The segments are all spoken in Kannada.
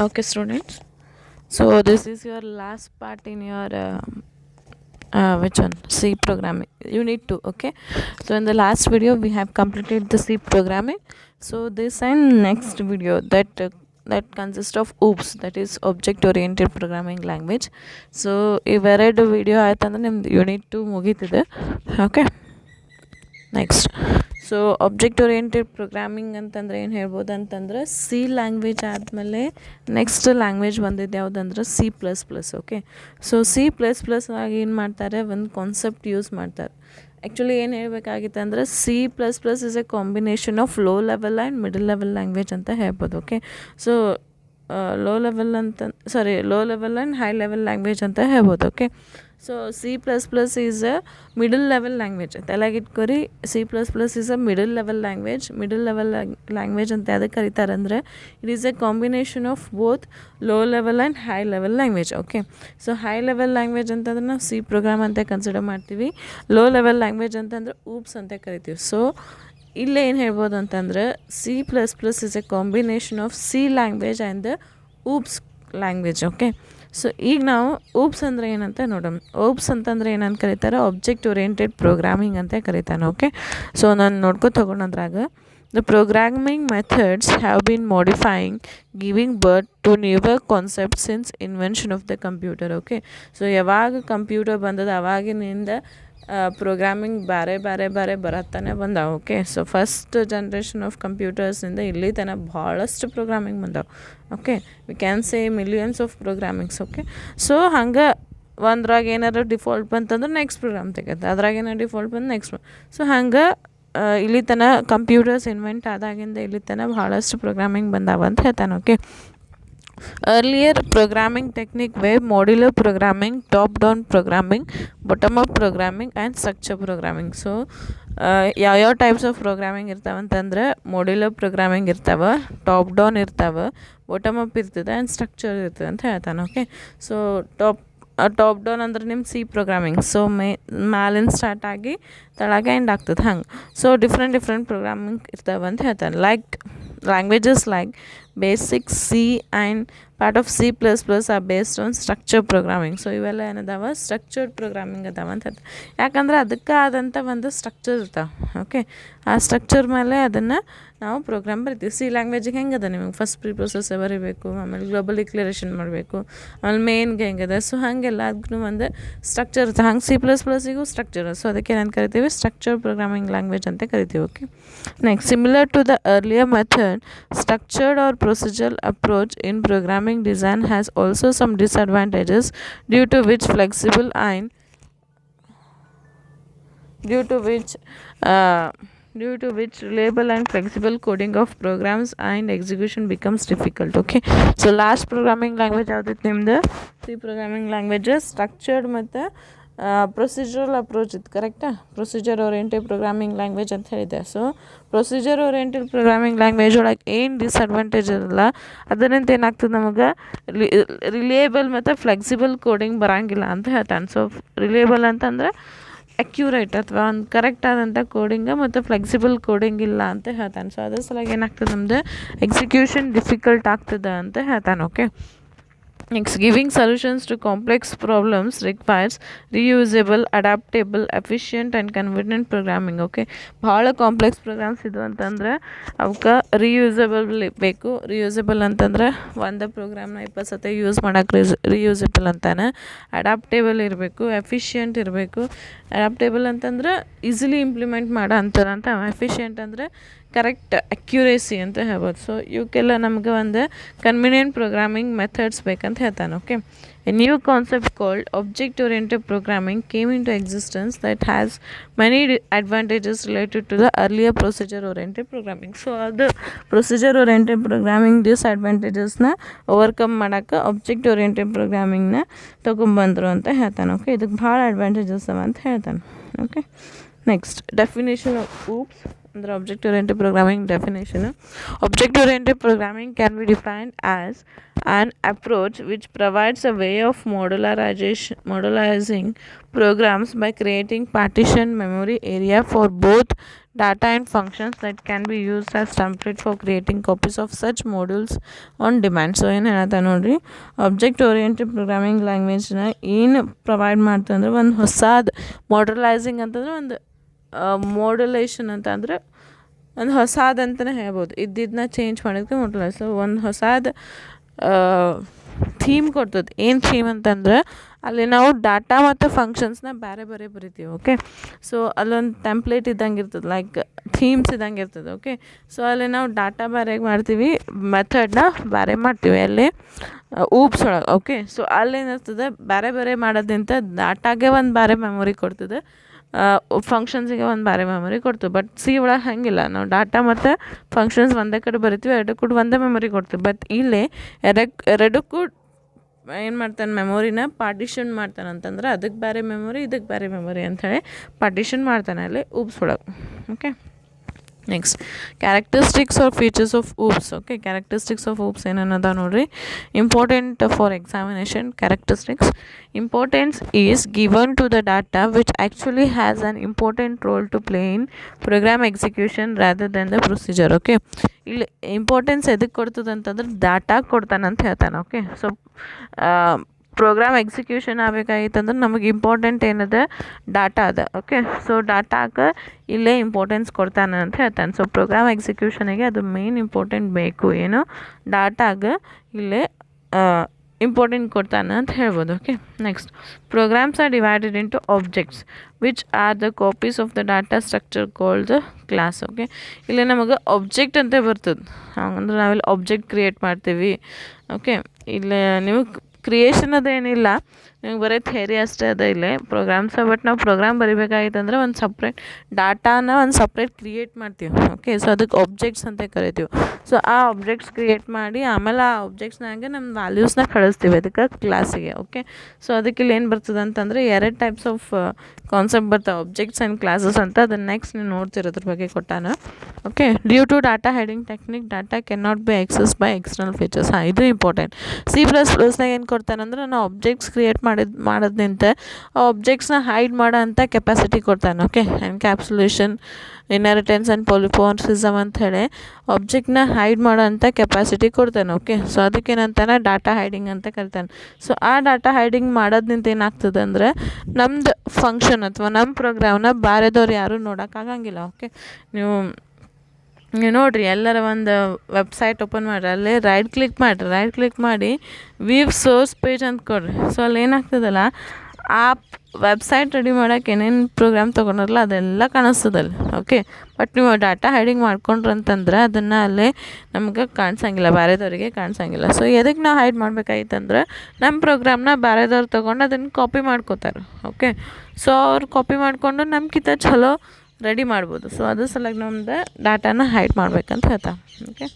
Okay, students. So this is your last part in your which one? C programming. Unit 2. Okay. So in the last video we have completed the C programming. So this and next video that consists of OOPS, that is object oriented programming language. So ಇವೆರಡು ವಿಡಿಯೋ ಆಯ್ತಂದ್ರೆ ನಿಮ್ದು ಯೂನಿಟ್ 2 ಮುಗೀತಿದೆ. Okay, next. So object oriented programming ಅಂತಂದರೆ ಏನು ಹೇಳ್ಬೋದು ಅಂತಂದ್ರೆ ಸಿ ಲ್ಯಾಂಗ್ವೇಜ್ ಆದಮೇಲೆ ನೆಕ್ಸ್ಟ್ ಲ್ಯಾಂಗ್ವೇಜ್ ಬಂದಿದ್ದು ಯಾವುದಂದ್ರೆ C++. ಓಕೆ, ಸೊ C++ ಆಗಿ ಏನು ಮಾಡ್ತಾರೆ, ಒಂದು ಕಾನ್ಸೆಪ್ಟ್ ಯೂಸ್ ಮಾಡ್ತಾರೆ. ಆ್ಯಕ್ಚುಲಿ ಏನು ಹೇಳಬೇಕಾಗಿತ್ತು ಅಂದರೆ C++ is a combination of low level and middle level language ಅಂತ ಹೇಳ್ಬೋದು. Okay, so low level and high level language ಅಂತ ಹೇಳ್ಬೋದು. Okay, so C++ is a middle level language. ತಲೆಗಿಟ್ಕೊರಿ, C++ is a middle level language ಅಂತ ಯಾವುದಕ್ಕೆ ಕರೀತಾರೆ ಅಂದರೆ it is a combination of both low level and high level language. Okay, so high level language ಅಂತಂದ್ರೆ ನಾವು ಸಿ ಪ್ರೋಗ್ರಾಮ್ ಅಂತ ಕನ್ಸಿಡರ್ ಮಾಡ್ತೀವಿ. ಲೋ ಲೆವೆಲ್ ಲ್ಯಾಂಗ್ವೇಜ್ ಅಂತಂದ್ರೆ ಊಪ್ಸ್ ಅಂತ ಕರಿತೀವಿ. ಸೊ ಇಲ್ಲೇ ಏನು ಹೇಳ್ಬೋದು ಅಂತಂದ್ರೆ C++ is a combination of C language and the OOPs language. Okay, so ಈಗ ನಾವು ಓಪ್ಸ್ ಅಂದರೆ ಏನಂತ ನೋಡೋಣ. ಓಪ್ಸ್ ಅಂತಂದರೆ ಏನಂತ ಕರೀತಾರೆ, ಆಬ್ಜೆಕ್ಟ್ ಓರಿಯೆಂಟೆಡ್ ಪ್ರೋಗ್ರಾಮಿಂಗ್ ಅಂತ ಕರೀತಾನೆ. ಓಕೆ, ಸೊ ನಾನು ನೋಡ್ಕೊ ತಗೊಂಡದ್ರಾಗ the programming methods have been modifying, giving birth to newer concepts since invention of the computer. Okay, so ಯಾವಾಗ ಕಂಪ್ಯೂಟರ್ ಬಂದದ ಅವಾಗಿನಿಂದ ಪ್ರೋಗ್ರಾಮಿಂಗ್ ಬೇರೆ ಬರತ್ತಾನೆ ಬಂದಾವೆ. Okay, so first generation of ಕಂಪ್ಯೂಟರ್ಸಿಂದ ಇಲ್ಲಿ ತನಕ ಭಾಳಷ್ಟು ಪ್ರೋಗ್ರಾಮಿಂಗ್ ಬಂದಾವೆ. Okay, we can say millions of programmings. Okay, so ಹಂಗೆ ಒಂದ್ರಾಗ ಏನಾರು ಡಿಫಾಲ್ಟ್ ಬಂತಂದ್ರೆ ನೆಕ್ಸ್ಟ್ ಪ್ರೋಗ್ರಾಮ್ ತೆಗೆದು ಅದ್ರಾಗ ಏನಾರು ಡಿಫಾಲ್ಟ್ ಬಂದು ನೆಕ್ಸ್ಟ್. ಸೊ ಹಂಗೆ ಇಲ್ಲಿ ತನಕ ಕಂಪ್ಯೂಟರ್ಸ್ ಇನ್ವೆಂಟ್ ಆದಾಗಿಂದ ಇಲ್ಲಿ ತನಕ ಭಾಳಷ್ಟು ಪ್ರೋಗ್ರಾಮಿಂಗ್ ಬಂದಾವ ಅಂತ ಹೇಳ್ತಾನೆ. Okay, earlier programming technique were modular programming, top down programming, bottom up programming and structure programming. So ಯಾವ್ಯಾವ ಟೈಪ್ಸ್ ಆಫ್ ಪ್ರೋಗ್ರಾಮಿಂಗ್ ಇರ್ತಾವೆ ಅಂತಂದ್ರೆ ಮಾಡ್ಯುಲರ್ ಪ್ರೋಗ್ರಾಮಿಂಗ್ ಇರ್ತಾವೆ, ಟಾಪ್ ಡೌನ್ ಇರ್ತಾವೆ, ಬಾಟಮ್ ಅಪ್ ಇರ್ತದೆ ಆ್ಯಂಡ್ ಸ್ಟ್ರಕ್ಚರ್ ಇರ್ತದೆ ಅಂತ ಹೇಳ್ತಾನೆ. ಓಕೆ, ಸೊ ಟಾಪ್ ಡೌನ್ ಅಂದ್ರೆ ನಿಮ್ಮ ಸಿ ಪ್ರೋಗ್ರಾಮಿಂಗ್. ಸೊ ಮ್ಯಾಲಿಂದ ಸ್ಟಾರ್ಟ್ ಆಗಿ ತಳಗೆ ಎಂಡ್ ಆಗ್ತದೆ ಹಂಗೆ. ಸೊ ಡಿಫ್ರೆಂಟ್ ಪ್ರೋಗ್ರಾಮಿಂಗ್ ಇರ್ತಾವೆ ಅಂತ ಹೇಳ್ತಾನೆ. Like languages like basic C and part of C++ are based on structured programming. So ಇವೆಲ್ಲ ಏನದಾವ, ಸ್ಟ್ರಕ್ಚರ್ಡ್ ಪ್ರೋಗ್ರಾಮಿಂಗ್ ಅದಾವ ಅಂತ ಹೇಳ್ತಾರೆ. ಯಾಕಂದ್ರೆ ಅದಕ್ಕೆ ಆದಂಥ ಒಂದು ಸ್ಟ್ರಕ್ಚರ್ ಇರ್ತಾವೆ. ಓಕೆ, ಆ ಸ್ಟ್ರಕ್ಚರ್ ಮೇಲೆ ಅದನ್ನು ನಾವು ಪ್ರೋಗ್ರಾಮ್ ಬರಿತೀವಿ. ಸಿ ಲ್ಯಾಂಗ್ವೇಜಿಗೆ ಹೆಂಗದ, ನಿಮಗೆ ಫಸ್ಟ್ ಪ್ರಿಪ್ರೊಸೆಸರ್ ಬರೀಬೇಕು, ಆಮೇಲೆ ಗ್ಲೋಬಲ್ ಡಿಕ್ಲರೇಷನ್ ಮಾಡಬೇಕು, ಆಮೇಲೆ ಮೇನ್ಗೆ ಹೆಂಗದ. ಸೊ ಹಾಗೆಲ್ಲ ಅದಕ್ಕೂ ಒಂದು ಸ್ಟ್ರಕ್ಚರ್ ಇರ್ತದೆ. ಹಂಗೆ C++ಗೂ ಸ್ಟ್ರಕ್ಚರ್. ಸೊ ಅದಕ್ಕೆ ಏನು ಕರಿತೀವಿ, ಸ್ಟ್ರಕ್ಚರ್ ಪ್ರೋಗ್ರಾಮಿಂಗ್ ಲ್ಯಾಂಗ್ವೇಜ್ ಅಂತ ಕರಿತೀವಿ. Okay, next, similar to the earlier method, structured or procedural approach in programming design has also some disadvantages due to which reliable and flexible coding of programs and execution becomes difficult. Okay, so last programming language ಯಾವ್ದಿತ್ತು ನಿಮ್ದು, ಸಿ ಪ್ರೋಗ್ರಾಮಿಂಗ್ ಲ್ಯಾಂಗ್ವೇಜ್ ಸ್ಟ್ರಕ್ಚರ್ಡ್ ಮತ್ತು ಪ್ರೊಸೀಜರಲ್ ಅಪ್ರೋಚ್ ಇತ್ತು. ಕರೆಕ್ಟಾ, ಪ್ರೊಸೀಜರ್ ಓರಿಯೆಂಟೆಡ್ ಪ್ರೋಗ್ರಾಮಿಂಗ್ ಲ್ಯಾಂಗ್ವೇಜ್ ಅಂತ ಹೇಳಿದೆ. So procedure oriented programming language ಒಳಗೆ ಏನು ಡಿಸ್ಅಡ್ವಾಂಟೇಜ್ ಇರಲ್ಲ, ಅದರಿಂದ ಏನಾಗ್ತದೆ ನಮಗೆ ರಿಲಿಯೇಬಲ್ ಮತ್ತು ಫ್ಲೆಕ್ಸಿಬಲ್ ಕೋಡಿಂಗ್ ಬರೋಂಗಿಲ್ಲ ಅಂತ ಹೇಳ್ತಾನೆ. ಸೊ ರಿಲಿಯೇಬಲ್ ಅಂತಂದ್ರೆ ಅಕ್ಯುರೇಟ್ ಅಥವಾ ಒಂದು ಕರೆಕ್ಟ್ ಆದಂಥ ಕೋಡಿಂಗ ಮತ್ತು ಫ್ಲೆಕ್ಸಿಬಲ್ ಕೋಡಿಂಗ್ ಇಲ್ಲ ಅಂತ ಹೇಳ್ತಾನೆ. ಸೊ ಅದ್ರ ಸಲುವಾಗಿ ಏನಾಗ್ತದೆ, ನಮ್ಮದು ಎಕ್ಸಿಕ್ಯೂಷನ್ ಡಿಫಿಕಲ್ಟ್ ಆಗ್ತದೆ ಅಂತ ಹೇಳ್ತಾನೆ. Okay, next, giving solutions to complex problems requires reusable, adaptable, efficient and convenient programming. Okay, ಭಾಳ ಕಾಂಪ್ಲೆಕ್ಸ್ ಪ್ರೋಗ್ರಾಮ್ಸ್ ಇದು ಅಂತಂದ್ರೆ ಅವಕ್ಕೆ ರಿಯೂಸೇಬಲ್ ಬೇಕು. ರಿಯೂಸೇಬಲ್ ಅಂತಂದ್ರೆ ಒಂದು ಪ್ರೋಗ್ರಾಮ್ನ 20 ಸತಿ ಯೂಸ್ ಮಾಡೋಕೆ ರಿಯೂಸೇಬಲ್ ಅಂತಾನೆ. ಅಡಾಪ್ಟೇಬಲ್ ಇರಬೇಕು, ಎಫಿಷಿಯಂಟ್ ಇರಬೇಕು. ಅಡಾಪ್ಟೇಬಲ್ ಅಂತಂದ್ರೆ ಈಸಿಲಿ ಇಂಪ್ಲಿಮೆಂಟ್ ಮಾಡೋ ಅಂಥದಂತ. ಎಫಿಷಿಯಂಟ್ ಅಂದರೆ ಕರೆಕ್ಟ್ ಅಕ್ಯುರೇಸಿ ಅಂತ ಹೇಳ್ಬೋದು. ಸೊ ಇವಕ್ಕೆಲ್ಲ ನಮಗೆ ಒಂದು ಕನ್ವಿನಿಯೆಂಟ್ ಪ್ರೋಗ್ರಾಮಿಂಗ್ ಮೆಥಡ್ಸ್ ಬೇಕಂತ ಹೇಳ್ತಾನೆ. Okay, a new concept called object oriented programming came in to existence that has many advantages related to the earlier procedure oriented programming. So ಅದು ಪ್ರೊಸೀಜರ್ ಓರಿಯೆಂಟೆಡ್ ಪ್ರೋಗ್ರಾಮಿಂಗ್ ಡಿಸ್ಅಡ್ವಾಂಟೇಜಸ್ನ ಓವರ್ಕಮ್ ಮಾಡೋಕ್ಕೆ ಆಬ್ಜೆಕ್ಟ್ ಓರಿಯೆಂಟೆಡ್ ಪ್ರೋಗ್ರಾಮಿಂಗ್ನ ತೊಗೊಂಬಂದರು ಅಂತ ಹೇಳ್ತಾನೆ. ಓಕೆ, ಇದಕ್ಕೆ ಭಾಳ ಅಡ್ವಾಂಟೇಜಸ್ ಅವ ಅಂತ ಹೇಳ್ತಾನೆ. Okay, next, definition of OOPs. ಅಂದರೆ object oriented programming definition. Object oriented programming can be defined as an approach which provides a way of modularizing programs by creating partition memory area for both data and functions that can be used as template for creating copies of such modules on demand. So ಏನು ಹೇಳತ್ತ ನೋಡ್ರಿ, ಆಬ್ಜೆಕ್ಟ್ ಓರಿಯೆಂಟೆಡ್ ಪ್ರೋಗ್ರಾಮಿಂಗ್ ಲ್ಯಾಂಗ್ವೇಜ್ನ ಏನು ಪ್ರೊವೈಡ್ ಮಾಡ್ತಂದ್ರೆ ಒಂದು ಹೊಸಾದ ಮಾಡ್ಯುಲೈಸಿಂಗ್ ಅಂತಂದ್ರೆ ಒಂದು ಮಾಡ್ಯುಲೇಷನ್ ಅಂತ ಅಂದ್ರೆ ಒಂದು ಹೊಸಾದ ಅಂತಲೇ ಹೇಳ್ಬೋದು. ಇದ್ದಿದ್ದನ್ನ ಚೇಂಜ್ ಮಾಡೋದಕ್ಕೆ ಮಾಡ್ಯುಲೈಸ್. ಸೊ ಒಂದು ಹೊಸಾದ ಥೀಮ್ ಕೊಡ್ತದೆ. ಏನು ಥೀಮ್ ಅಂತಂದ್ರೆ ಅಲ್ಲಿ ನಾವು ಡಾಟಾ ಮತ್ತು ಫಂಕ್ಷನ್ಸ್ನ ಬೇರೆ ಬೇರೆ ಬರಿತೀವಿ. ಓಕೆ, ಸೊ ಅಲ್ಲೊಂದು ಟೆಂಪ್ಲೇಟ್ ಇದ್ದಂಗೆ ಇರ್ತದೆ, ಲೈಕ್ ಥೀಮ್ಸ್ ಇದ್ದಂಗೆ ಇರ್ತದೆ. ಓಕೆ, ಸೊ ಅಲ್ಲಿ ನಾವು ಡಾಟಾ ಬೇರೆ ಮಾಡ್ತೀವಿ, ಮೆಥಡ್ನ ಬೇರೆ ಮಾಡ್ತೀವಿ ಅಲ್ಲಿ ಊಪ್ಸ್ ಒಳಗೆ. ಓಕೆ, ಸೊ ಅಲ್ಲೇನಿರ್ತದೆ ಬೇರೆ ಬೇರೆ ಮಾಡೋದ್ರಿಂದ ಡಾಟಾಗೆ ಒಂದು ಬೇರೆ ಮೆಮೊರಿ ಕೊಡ್ತದೆ, ಫಂಕ್ಷನ್ಸಿಗೆ ಒಂದು ಬೇರೆ ಮೆಮೊರಿ ಕೊಡ್ತೀವಿ. ಬಟ್ ಸಿ ಒಳಗೆ ಹಾಗಿಲ್ಲ, ನಾವು ಡಾಟಾ ಮತ್ತು ಫಂಕ್ಷನ್ಸ್ ಒಂದೇ ಕಡೆ ಬರಿತೀವಿ, ಎರಡಕ್ಕೂ ಒಂದೇ ಮೆಮೊರಿ ಕೊಡ್ತೀವಿ. ಬಟ್ ಇಲ್ಲೇ ಎರಡಕ್ಕೂ ಏನು ಮಾಡ್ತಾನೆ, ಮೆಮೊರಿನ ಪಾರ್ಟಿಷನ್ ಮಾಡ್ತಾನೆ. ಅಂತಂದ್ರೆ ಅದಕ್ಕೆ ಬೇರೆ ಮೆಮೊರಿ, ಇದಕ್ಕೆ ಬೇರೆ ಮೆಮೊರಿ ಅಂಥೇಳಿ ಪಾರ್ಟಿಷನ್ ಮಾಡ್ತಾನೆ ಅಲ್ಲಿ ಊಪ್ಸ್ ಒಳಗೆ. Okay, next characteristics or features of OOPs. Okay, characteristics of OOPs ಏನನ್ನದ ನೋಡ್ರಿ. Important for examination characteristics. Importance is given to the data which actually has an important role to play in program execution rather than the procedure. Okay, ಇಲ್ಲಿ ಇಂಪಾರ್ಟೆನ್ಸ್ ಎದಕ್ಕೆ ಕೊಡ್ತದೆ ಅಂತಂದ್ರೆ ಡಾಟಾ ಕೊಡ್ತಾನೆ ಅಂತ ಹೇಳ್ತಾನೆ. ಓಕೆ, ಸೊ ಪ್ರೋಗ್ರಾಮ್ ಎಕ್ಸಿಕ್ಯೂಷನ್ ಆಗಬೇಕಾಗಿತ್ತಂದ್ರೆ ನಮಗೆ ಇಂಪಾರ್ಟೆಂಟ್ ಏನದ, ಡಾಟಾ ಅದ. ಓಕೆ, ಸೊ ಡಾಟಾಗೆ ಇಲ್ಲೇ ಇಂಪಾರ್ಟೆನ್ಸ್ ಕೊಡ್ತಾನೆ ಅಂತ ಹೇಳ್ತಾನೆ. ಸೊ ಪ್ರೋಗ್ರಾಮ್ ಎಕ್ಸಿಕ್ಯೂಷನಿಗೆ ಅದು ಮೇನ್ ಇಂಪಾರ್ಟೆಂಟ್ ಬೇಕು, ಏನು ಡಾಟಾಗೆ ಇಲ್ಲೇ ಇಂಪಾರ್ಟೆಂಟ್ ಕೊಡ್ತಾನೆ ಅಂತ ಹೇಳ್ಬೋದು. Okay, next programs are divided into objects which are the copies of the data structure called the class. Okay, ಇಲ್ಲಿ ನಮಗೆ ಆಬ್ಜೆಕ್ಟ್ ಅಂತ ಬರ್ತದೆ, ಹಂಗಂದ್ರೆ ನಾವಿಲ್ಲಿ ಆಬ್ಜೆಕ್ಟ್ ಕ್ರಿಯೇಟ್ ಮಾಡ್ತೀವಿ. ಓಕೆ, ಇಲ್ಲಿ ನಿಮಗೆ ಕ್ರಿಯೇಷನ್ ಅದೇನಿಲ್ಲ, ನಿಮಗೆ ಬರೀ ಥೇರಿ ಅಷ್ಟೇ ಅದ ಇಲ್ಲೇ ಪ್ರೋಗ್ರಾಮ್ಸ. ಬಟ್ ನಾವು ಪ್ರೋಗ್ರಾಮ್ ಬರಿಬೇಕಾಗಿತ್ತಂದ್ರೆ ಒಂದು ಸಪ್ರೇಟ್ ಡಾಟಾನ ಒಂದು ಸಪ್ರೇಟ್ ಕ್ರಿಯೇಟ್ ಮಾಡ್ತೀವಿ. ಓಕೆ, ಸೊ ಅದಕ್ಕೆ ಆಬ್ಜೆಕ್ಟ್ಸ್ ಅಂತ ಕರಿತೀವಿ. ಸೊ ಆ ಆಬ್ಜೆಕ್ಟ್ಸ್ ಕ್ರಿಯೇಟ್ ಮಾಡಿ ಆಮೇಲೆ ಆ ಆಬ್ಜೆಕ್ಟ್ಸ್ನಾಗೆ ನಮ್ಮ ವ್ಯಾಲ್ಯೂಸ್ನ ಕಳಿಸ್ತೀವಿ ಅದಕ್ಕೆ ಕ್ಲಾಸಿಗೆ. ಓಕೆ, ಸೊ ಅದಕ್ಕೆ ಇಲ್ಲಿ ಏನು ಬರ್ತದೆ ಅಂತಂದರೆ ಎರಡು ಟೈಪ್ಸ್ ಆಫ್ ಕಾನ್ಸೆಪ್ಟ್ ಬರ್ತಾವೆ, ಆಬ್ಜೆಕ್ಟ್ಸ್ ಆ್ಯಂಡ್ ಕ್ಲಾಸಸ್ ಅಂತ. ಅದನ್ನು ನೆಕ್ಸ್ಟ್ ನೀವು ನೋಡ್ತಿರೋದ್ರ ಬಗ್ಗೆ ಕೊಟ್ಟಾನ. Okay, due to data hiding technique data can not be access by external features. ಹಾಂ, ಇದು ಇಂಪಾರ್ಟೆಂಟ್. ಸಿ++ನಾಗ ಏನು ಕೊಡ್ತಾನಂದ್ರೆ ನಾವು ಆಬ್ಜೆಕ್ಟ್ಸ್ ಕ್ರಿಯೇಟ್ ಮಾಡೋದ್ನಿಂತ ಆ ಆಬ್ಜೆಕ್ಟ್ಸ್ನ ಹೈಡ್ ಮಾಡೋ ಅಂಥ ಕೆಪಾಸಿಟಿ ಕೊಡ್ತಾನೆ. Okay, encapsulation, inheritance and polymorphism ಅಂತ ಹೇಳಿ ಆಬ್ಜೆಕ್ಟ್ನ ಹೈಡ್ ಮಾಡೋ ಅಂಥ ಕೆಪಾಸಿಟಿ ಕೊಡ್ತಾನೆ. ಓಕೆ, ಸೊ ಅದಕ್ಕೇನಂತಾನೆ ಡಾಟಾ ಹೈಡಿಂಗ್ ಅಂತ ಕರಿತಾನೆ. ಸೊ ಆ ಡಾಟಾ ಹೈಡಿಂಗ್ ಮಾಡೋದ್ನಿಂತ ಏನಾಗ್ತದೆ ಅಂದರೆ ನಮ್ದು ಫಂಕ್ಷನ್ ಅಥವಾ ನಮ್ಮ ಪ್ರೋಗ್ರಾಮ್ನ ಬೇರೆದವ್ರು ಯಾರೂ ನೋಡೋಕ್ಕಾಗಂಗಿಲ್ಲ. ಓಕೆ, ನೀವು ನೋಡಿರಿ, ಎಲ್ಲರ ಒಂದು ವೆಬ್ಸೈಟ್ ಓಪನ್ ಮಾಡಿರಿ, ಅಲ್ಲೇ ರೈಟ್ ಕ್ಲಿಕ್ ಮಾಡಿ ವ್ಯೂ ಸೋರ್ಸ್ ಪೇಜ್ ಅಂತ ಕೊಡ್ರಿ. ಸೊ ಅಲ್ಲಿ ಏನಾಗ್ತದಲ್ಲ, ಆ ವೆಬ್ಸೈಟ್ ರೆಡಿ ಮಾಡೋಕೆ ಏನೇನು ಪ್ರೋಗ್ರಾಮ್ ತೊಗೊಂಡ್ರಲ್ಲ ಅದೆಲ್ಲ ಕಾಣಿಸ್ತದಲ್ಲಿ. ಓಕೆ, ಬಟ್ ನೀವು ಡಾಟಾ ಹೈಡಿಂಗ್ ಮಾಡ್ಕೊಂಡ್ರಂತಂದ್ರೆ ಅದನ್ನು ಅಲ್ಲೇ ನಮ್ಗೆ ಕಾಣಿಸಂಗಿಲ್ಲ, ಬೇರೆದವ್ರಿಗೆ ಕಾಣಿಸಂಗಿಲ್ಲ. ಸೊ ಎದಕ್ಕೆ ನಾವು ಹೈಡ್ ಮಾಡ್ಬೇಕಾಗಿತ್ತಂದ್ರೆ ನಮ್ಮ ಪ್ರೋಗ್ರಾಮ್ನ ಬೇರೆದವ್ರು ತೊಗೊಂಡು ಅದನ್ನು ಕಾಪಿ ಮಾಡ್ಕೋತಾರೆ. ಓಕೆ, ಸೊ ಅವ್ರು ಕಾಪಿ ಮಾಡಿಕೊಂಡು ನಮ್ಗಿಂತ ಚಲೋ ರೆಡಿ ಮಾಡ್ಬೋದು. ಸೊ ಅದ್ರ ಸಲುವಾಗಿ ನಮ್ದು ಡಾಟಾನ ಹೈಡ್ ಮಾಡ್ಬೇಕಂತ ಹೇಳ್ತಾ. Okay,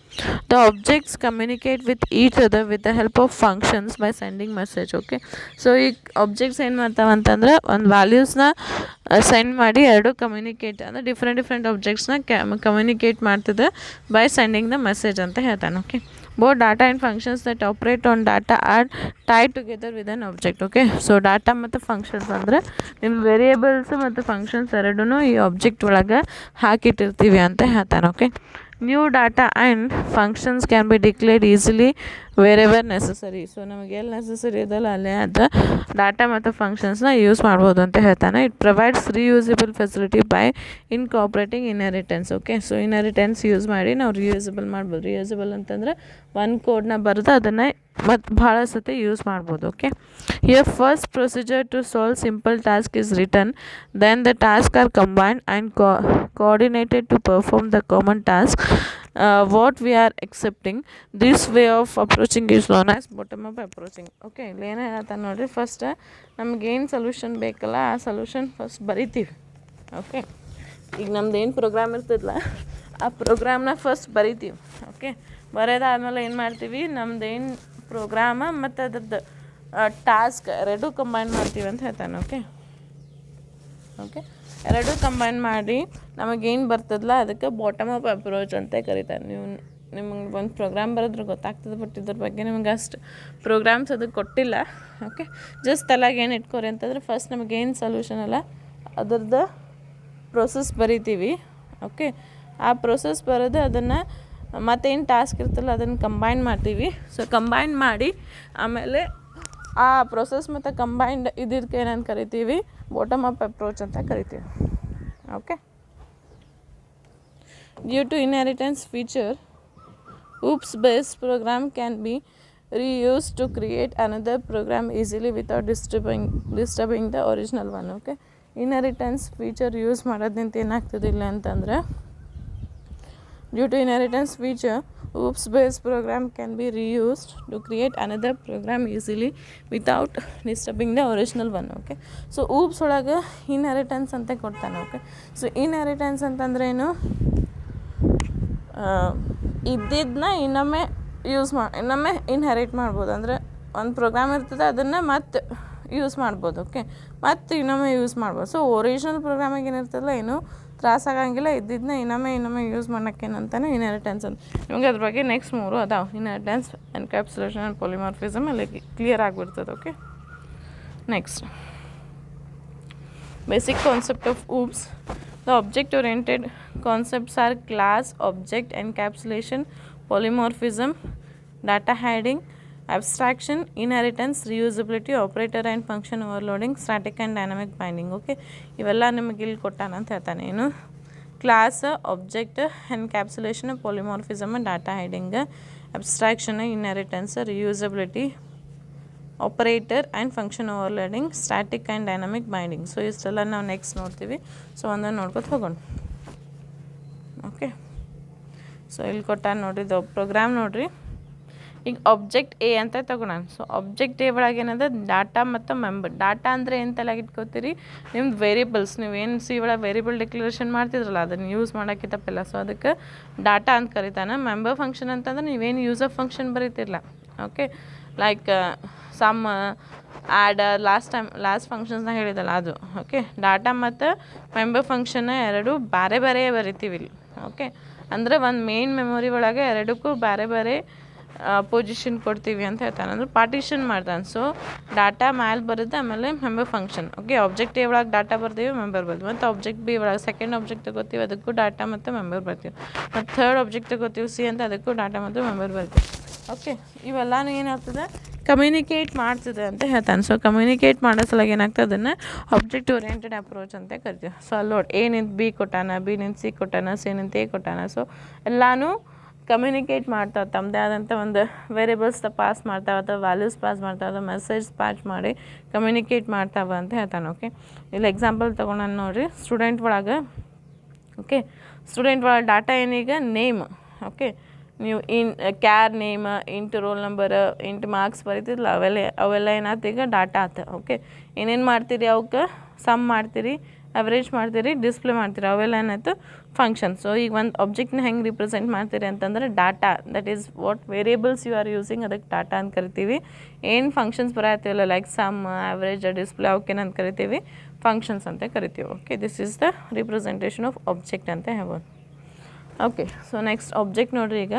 the objects communicate with each other with the help of functions by sending message. Okay, so ಈ ಆಬ್ಜೆಕ್ಟ್ಸ್ ಏನು ಮಾಡ್ತಾವಂತಂದ್ರೆ ಒಂದು ವ್ಯಾಲ್ಯೂಸ್ನ ಸೆಂಡ್ ಮಾಡಿ ಎರಡು ಕಮ್ಯುನಿಕೇಟ್ ಅಂದರೆ ಡಿಫ್ರೆಂಟ್ ಆಬ್ಜೆಕ್ಟ್ಸ್ನ ಕಮ್ಯುನಿಕೇಟ್ ಮಾಡ್ತದೆ ಬೈ ಸೆಂಡಿಂಗ್ ದ ಮೆಸೇಜ್ ಅಂತ ಹೇಳ್ತಾನೆ. Okay, both data and functions that operate on data R Tide together with an object. Okay, so data ಮತ್ತು ಫಂಕ್ಷನ್ಸ್ ಅಂದರೆ ನಿಮ್ಮ ವೇರಿಯೇಬಲ್ಸ್ ಮತ್ತು ಫಂಕ್ಷನ್ಸ್ ಎರಡೂ ಈ ಆಬ್ಜೆಕ್ಟ್ ಒಳಗೆ ಹಾಕಿಟ್ಟಿರ್ತೀವಿ ಅಂತ ಹೇಳ್ತಾನೆ. Okay, new data and functions can be declared easily wherever necessary. So ನಮಗೆ ಎಲ್ಲಿ ನೆಸಸರಿ ಇದಲ್ಲ ಅಲ್ಲೇ ಅದು ಡಾಟಾ ಮತ್ತು ಫಂಕ್ಷನ್ಸ್ನ ಯೂಸ್ ಮಾಡ್ಬೋದು ಅಂತ ಹೇಳ್ತಾನೆ. It provides reusable facility by incorporating inheritance. Okay, so inheritance use ಮಾಡಿ ನಾವು ರಿಯೂಸಬಲ್ ಮಾಡ್ಬೋದು. ರಿಯೂಸಬಲ್ ಅಂತಂದರೆ ಒಂದು ಕೋಡ್ನ ಬರೆದು ಅದನ್ನು ಮತ್ತು ಭಾಳ ಸತಿ ಯೂಸ್ ಮಾಡ್ಬೋದು. Okay, here first procedure to solve simple task is return, then the task are combined and coordinated to perform the common task what we are accepting. This way of approaching is known as bottom up approaching. Okay, ಇಲ್ಲಿ ಏನು ಹೇಳ್ತಾನೆ ನೋಡಿರಿ, ಫಸ್ಟ್ ನಮಗೇನು ಸೊಲ್ಯೂಷನ್ ಬೇಕಲ್ಲ ಆ ಸೊಲ್ಯೂಷನ್ ಫಸ್ಟ್ ಬರಿತೀವಿ. ಓಕೆ, ಈಗ ನಮ್ದು ಏನು ಪ್ರೋಗ್ರಾಮ್ ಇರ್ತದಲ್ಲ ಆ ಪ್ರೋಗ್ರಾಮ್ನ ಫಸ್ಟ್ ಬರಿತೀವಿ. ಓಕೆ, ಬರೆದಾದ್ಮೇಲೆ ಏನು ಮಾಡ್ತೀವಿ, ನಮ್ದೇನು ಪ್ರೋಗ್ರಾಮ ಮತ್ತು ಅದ್ರದ್ದು ಟಾಸ್ಕ್ ಎರಡೂ ಕಂಬೈನ್ ಮಾಡ್ತೀವಿ ಅಂತ ಹೇಳ್ತಾನೆ. ಓಕೆ, ಎರಡೂ ಕಂಬೈನ್ ಮಾಡಿ ನಮಗೇನು ಬರ್ತದಲ್ಲ ಅದಕ್ಕೆ ಬಾಟಮ್ ಅಪ್ ಅಪ್ರೋಚ್ ಅಂತ ಕರೀತಾರೆ. ನಿಮಗೆ ಒಂದು ಪ್ರೋಗ್ರಾಮ್ ಬರೋದ್ರೆ ಗೊತ್ತಾಗ್ತದೆ, ಬಟ್ ಇದ್ರ ಬಗ್ಗೆ ನಿಮ್ಗೆ ಅಷ್ಟು ಪ್ರೋಗ್ರಾಮ್ಸ್ ಅದಕ್ಕೆ ಕೊಟ್ಟಿಲ್ಲ. ಓಕೆ, ಜಸ್ಟ್ ತಲೆಗೆ ಏನು ಇಟ್ಕೊರಿ ಅಂತಂದ್ರೆ ಫಸ್ಟ್ ನಮಗೇನು ಸೊಲ್ಯೂಷನ್ ಅಲ್ಲ ಅದ್ರದ್ದು ಪ್ರೊಸೆಸ್ ಬರಿತೀವಿ. ಓಕೆ, ಆ ಪ್ರೊಸೆಸ್ ಬರೋದು ಅದನ್ನು ಮತ್ತೇನು ಟಾಸ್ಕ್ ಇರ್ತಲ್ಲ ಅದನ್ನು ಕಂಬೈನ್ ಮಾಡ್ತೀವಿ. ಸೊ ಕಂಬೈನ್ ಮಾಡಿ ಆಮೇಲೆ ಆ ಪ್ರೊಸೆಸ್ ಮತ್ತು ಕಂಬೈನ್ಡ್ ಇದಕ್ಕೆ ಏನಂತ ಕರಿತೀವಿ, ಬಾಟಮ್ ಅಪ್ ಅಪ್ರೋಚ್ ಅಂತ ಕರಿತೀವಿ. Okay, due to inheritance feature OOPS based program can be reused to create another program easily without disturbing the original one. Okay, inheritance feature use ಮಾಡೋದ್ರಿಂದ ಏನಾಗ್ತದಿಲ್ಲ ಅಂತಂದರೆ, due to inheritance feature OOPS based program can be reused to create another program easily without disturbing the original one. Okay, so OOPS ಒಳಗೆ ಇನ್ಹೆರಿಟೆನ್ಸ್ ಅಂತ ಕೊಡ್ತಾನೆ. ಓಕೆ, ಸೊ ಇನ್ಹೆರಿಟೆನ್ಸ್ ಅಂತಂದ್ರೆ ಏನು, ಇದ್ದಿದ್ದನ್ನ ಇನ್ನೊಮ್ಮೆ ಇನ್ಹೆರಿಟ್ ಮಾಡ್ಬೋದು. ಅಂದರೆ ಒಂದು ಪ್ರೋಗ್ರಾಮ್ ಇರ್ತದೆ ಅದನ್ನು ಮತ್ತೆ ಯೂಸ್ ಮಾಡ್ಬೋದು. ಓಕೆ, ಮತ್ತು ಇನ್ನೊಮ್ಮೆ ಯೂಸ್ ಮಾಡ್ಬೋದು. ಸೊ ಒರಿಜಿನಲ್ ಪ್ರೋಗ್ರಾಮಿಗೆ ಏನಿರ್ತದಲ್ಲ ಏನು ತ್ರಾಸಾಗಂಗಿಲ್ಲ, ಇದ್ದಿದ್ದನ್ನ ಇನ್ನೊಮ್ಮೆ ಯೂಸ್ ಮಾಡೋಕ್ಕೇನಂತಾನೆ ಇನ್ಹೆರಿಟೆನ್ಸ್ ಅಂತ. ನಿಮಗೆ ಅದ್ರ ಬಗ್ಗೆ ನೆಕ್ಸ್ಟ್ 3 ಅದಾವೆ, ಇನ್ಹೆರಿಟೆನ್ಸ್, ಎನ್ಕ್ಯಾಪ್ಸುಲೇಷನ್ ಆ್ಯಂಡ್ ಪಾಲಿಮಾರ್ಫಿಸಮ್, ಅಲ್ಲಿ ಕ್ಲಿಯರ್ ಆಗಿಬಿಡ್ತದೆ. Okay, next basic concept of OOPS. The object-oriented concepts are class, object, encapsulation, polymorphism, data hiding, abstraction, inheritance, reusability, operator and function overloading, static and dynamic binding. Okay, ಇವೆಲ್ಲ ನಿಮಗೆ ಇಲ್ಲಿ ಕೊಟ್ಟಾನಂತ ಹೇಳ್ತಾನೆ. ಏನು class, object, encapsulation, polymorphism, data hiding, abstraction, inheritance, reusability, operator and function overloading, static and dynamic binding. So ಇಷ್ಟೆಲ್ಲ ನಾವು ನೆಕ್ಸ್ಟ್ ನೋಡ್ತೀವಿ. ಸೊ ಒಂದೊಂದು ನೋಡ್ಕೊತ ಹೋಗೋಣ. ಓಕೆ, ಸೊ ಇಲ್ಲಿ ಕೊಟ್ಟಾನ ನೋಡ್ರಿ, ಇದು ಪ್ರೋಗ್ರಾಮ್ ನೋಡ್ರಿ. ಈಗ ಆಬ್ಜೆಕ್ಟ್ ಎ ಅಂತ ತೊಗೊಳೋಣ. ಸೊ ಆಬ್ಜೆಕ್ಟ್ ಎ ಒಳಗೆ ಏನದ ಡಾಟಾ ಮತ್ತು ಮೆಂಬರ್. ಡಾಟಾ ಅಂದರೆ ಏನು ತಲೆಗೆ ಇಟ್ಕೋತೀರಿ, ನಿಮ್ದು ವೇರಿಯಬಲ್ಸ್, ನೀವೇನು ಸಿ ಒಳಗೆ ವೇರಿಯಬಲ್ ಡಿಕ್ಲರೇಷನ್ ಮಾಡ್ತಿದ್ರಲ್ಲ ಅದನ್ನು ಯೂಸ್ ಮಾಡೋಕ್ಕೆ ತಪ್ಪಿಲ್ಲ. ಸೊ ಅದಕ್ಕೆ ಡಾಟಾ ಅಂತ ಕರಿತಾನೆ. ಮೆಂಬರ್ ಫಂಕ್ಷನ್ ಅಂತಂದ್ರೆ ನೀವೇನು ಯೂಸ್ ಆಫ್ ಫಂಕ್ಷನ್ ಬರೀತಿರಲ್ಲ. Okay, like sum, add, last ಫಂಕ್ಷನ್ಸ್ನಾಗ ಹೇಳಿದಲ್ಲ ಅದು. ಓಕೆ, ಡಾಟಾ ಮತ್ತು ಮೆಂಬರ್ ಫಂಕ್ಷನ್ನ ಎರಡು ಬೇರೆ ಬೇರೆ ಬರಿತೀವಿ ಇಲ್ಲಿ. ಓಕೆ, ಅಂದರೆ ಒಂದು ಮೇನ್ ಮೆಮೊರಿ ಒಳಗೆ ಎರಡಕ್ಕೂ ಬೇರೆ ಬೇರೆ ಪೊಸಿಷನ್ ಕೊಡ್ತೀವಿ ಅಂತ ಹೇಳ್ತಾನೆ. ಅಂದ್ರೆ ಪಾರ್ಟಿಷನ್ ಮಾಡ್ತಾನೆ. ಸೊ ಡಾಟಾ ಮ್ಯಾಲೆ ಬರುತ್ತೆ, ಆಮೇಲೆ member function. Okay, object A ಒಳಗೆ ಡಾಟಾ ಬರ್ತೀವಿ, ಮೆಂಬರ್ ಬರ್ತೀವಿ. ಮತ್ತು ಆಬ್ಜೆಕ್ಟ್ ಬಿ ಒಳಗೆ ಸೆಕೆಂಡ್ ಆಬ್ಜೆಕ್ಟ್ ತಗೋತೀವಿ, ಅದಕ್ಕೂ ಡಾಟಾ ಮತ್ತು ಮೆಂಬರ್ ಬರ್ತೀವಿ. ಮತ್ತು ಥರ್ಡ್ ಆಬ್ಜೆಕ್ಟ್ ತಗೋತೀವಿ ಸಿ ಅಂತ, ಅದಕ್ಕೂ ಡಾಟಾ ಮತ್ತು ಮೆಂಬರ್ ಬರ್ತೀವಿ. ಓಕೆ, ಇವೆಲ್ಲನೂ ಏನಾಗ್ತದೆ, ಕಮ್ಯುನಿಕೇಟ್ ಮಾಡ್ತದೆ ಅಂತ ಹೇಳ್ತಾನೆ. ಸೊ ಕಮ್ಯುನಿಕೇಟ್ ಮಾಡೋ ಸಲುವಾಗಿ ಏನಾಗ್ತದೆ, ಅದನ್ನು ಆಬ್ಜೆಕ್ಟ್ ಓರಿಯೆಂಟೆಡ್ ಅಪ್ರೋಚ್ ಅಂತ ಕರಿತೀವಿ. ಸೊ ಅಲ್ಲಿ ನೋಡಿ, ಎ ನಿಂತ ಬಿ ಕೊಟ್ಟಾನ, ಬಿ ನಿಂತ ಸಿ ಕೊಟ್ಟಾನ, ಸಿ ನಿಂತ ಎ ಕೊಟ್ಟಾನ. ಸೊ ಎಲ್ಲನೂ ಕಮ್ಯುನಿಕೇಟ್ ಮಾಡ್ತಾವೆ, ತಮ್ಮದೇ ಆದಂಥ ಒಂದು ವೇರಿಯಬಲ್ಸ್ ಪಾಸ್ ಮಾಡ್ತಾವೆ, ಅಥವಾ ವ್ಯಾಲ್ಯೂಸ್ ಪಾಸ್ ಮಾಡ್ತಾವೆ, ಅಥವಾ ಮೆಸೇಜ್ ಪಾಸ್ ಮಾಡಿ ಕಮ್ಯುನಿಕೇಟ್ ಮಾಡ್ತಾವೆ ಅಂತ ಹೇಳ್ತಾನೆ. ಓಕೆ, ಇಲ್ಲಿ ಎಕ್ಸಾಂಪಲ್ ತೊಗೊಂಡು ನೋಡಿರಿ, ಸ್ಟೂಡೆಂಟ್ ಒಳಗೆ. ಓಕೆ, ಸ್ಟೂಡೆಂಟ್ ಒಳಗೆ ಡಾಟಾ ಏನೀಗ ನೇಮ್. ಓಕೆ, ನೀವು char name, int roll number, int marks ಬರೀತಿರಲ್ಲ, ಅವೆಲ್ಲ ಏನಾಯ್ತು ಈಗ ಡಾಟಾ ಆತ. ಓಕೆ, ಏನೇನು ಮಾಡ್ತೀರಿ, ಅವಕ್ಕೆ ಸಮ್ ಮಾಡ್ತೀರಿ, ಅವರೇಜ್ ಮಾಡ್ತೀರಿ, ಡಿಸ್ಪ್ಲೇ ಮಾಡ್ತೀರಿ, ಅವೆಲ್ಲ ಏನಾಯ್ತು ಫಂಕ್ಷನ್. ಸೊ ಈಗ ಒಂದು ಆಬ್ಜೆಕ್ಟ್ನ ಹೆಂಗೆ ರಿಪ್ರೆಸೆಂಟ್ ಮಾಡ್ತೀರಿ ಅಂತಂದ್ರೆ data, that is what variables you are using, ಅದಕ್ಕೆ ಡಾಟಾ ಅಂತ ಕರಿತೀವಿ. ಏನು ಫಂಕ್ಷನ್ಸ್ ಬರತ್ತಿಲ್ಲ ಲೈಕ್ ಸಮ್, ಅವರೇಜ್, ಡಿಸ್ಪ್ಲೇ, ಅವಕ್ಕೇನಂತ ಕರಿತೀವಿ, ಫಂಕ್ಷನ್ಸ್ ಅಂತ ಕರಿತೀವಿ. Okay, this is the representation of object ಅಂತ ಹೇಳ್ಬೋದು. ಓಕೆ, ಸೊ ನೆಕ್ಸ್ಟ್ ಆಬ್ಜೆಕ್ಟ್ ನೋಡ್ರಿ. ಈಗ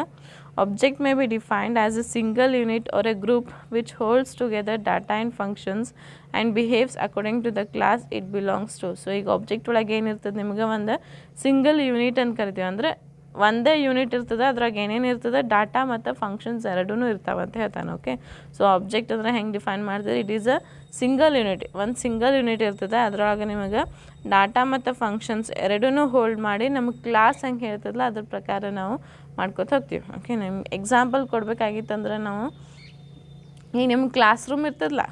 object may be defined as a single unit or a group which holds together data and functions and behaves according to the class it belongs to. So ಈಗ ಆಬ್ಜೆಕ್ಟ್ ಒಳಗೆ ಏನಿರ್ತದೆ, ನಿಮ್ಗೆ ಒಂದು ಸಿಂಗಲ್ ಯೂನಿಟ್ ಅಂತ ಕರಿತೀವಿ. ಅಂದರೆ ಒಂದೇ ಯೂನಿಟ್ ಇರ್ತದೆ, ಅದ್ರಾಗ ಏನೇನು ಇರ್ತದೆ, ಡಾಟಾ ಮತ್ತು ಫಂಕ್ಷನ್ಸ್ ಎರಡೂ ಇರ್ತಾವೆ ಅಂತ ಹೇಳ್ತಾನೆ. ಓಕೆ, ಸೊ ಆಬ್ಜೆಕ್ಟ್ ಅಂದರೆ ಹೆಂಗೆ ಡಿಫೈನ್ ಮಾಡ್ತಾರೆ, it is a single unit. ಒಂದು ಸಿಂಗಲ್ ಯೂನಿಟ್ ಇರ್ತದೆ, ಅದರೊಳಗೆ ನಿಮಗೆ ಡಾಟಾ ಮತ್ತು ಫಂಕ್ಷನ್ಸ್ ಎರಡೂ ಹೋಲ್ಡ್ ಮಾಡಿ ನಮಗೆ ಕ್ಲಾಸ್ ಹೆಂಗೆ ಹೇಳ್ತದಲ್ಲ ಅದ್ರ ಪ್ರಕಾರ ನಾವು ಮಾಡ್ಕೊತ ಹೋಗ್ತೀವಿ. ಓಕೆ, ನಿಮ್ಗೆ ಎಕ್ಸಾಂಪಲ್ ಕೊಡಬೇಕಾಗಿತ್ತಂದ್ರೆ ನಾವು, ಈಗ ನಿಮ್ಗೆ ಕ್ಲಾಸ್ ರೂಮ್ ಇರ್ತದಲ್ಲ,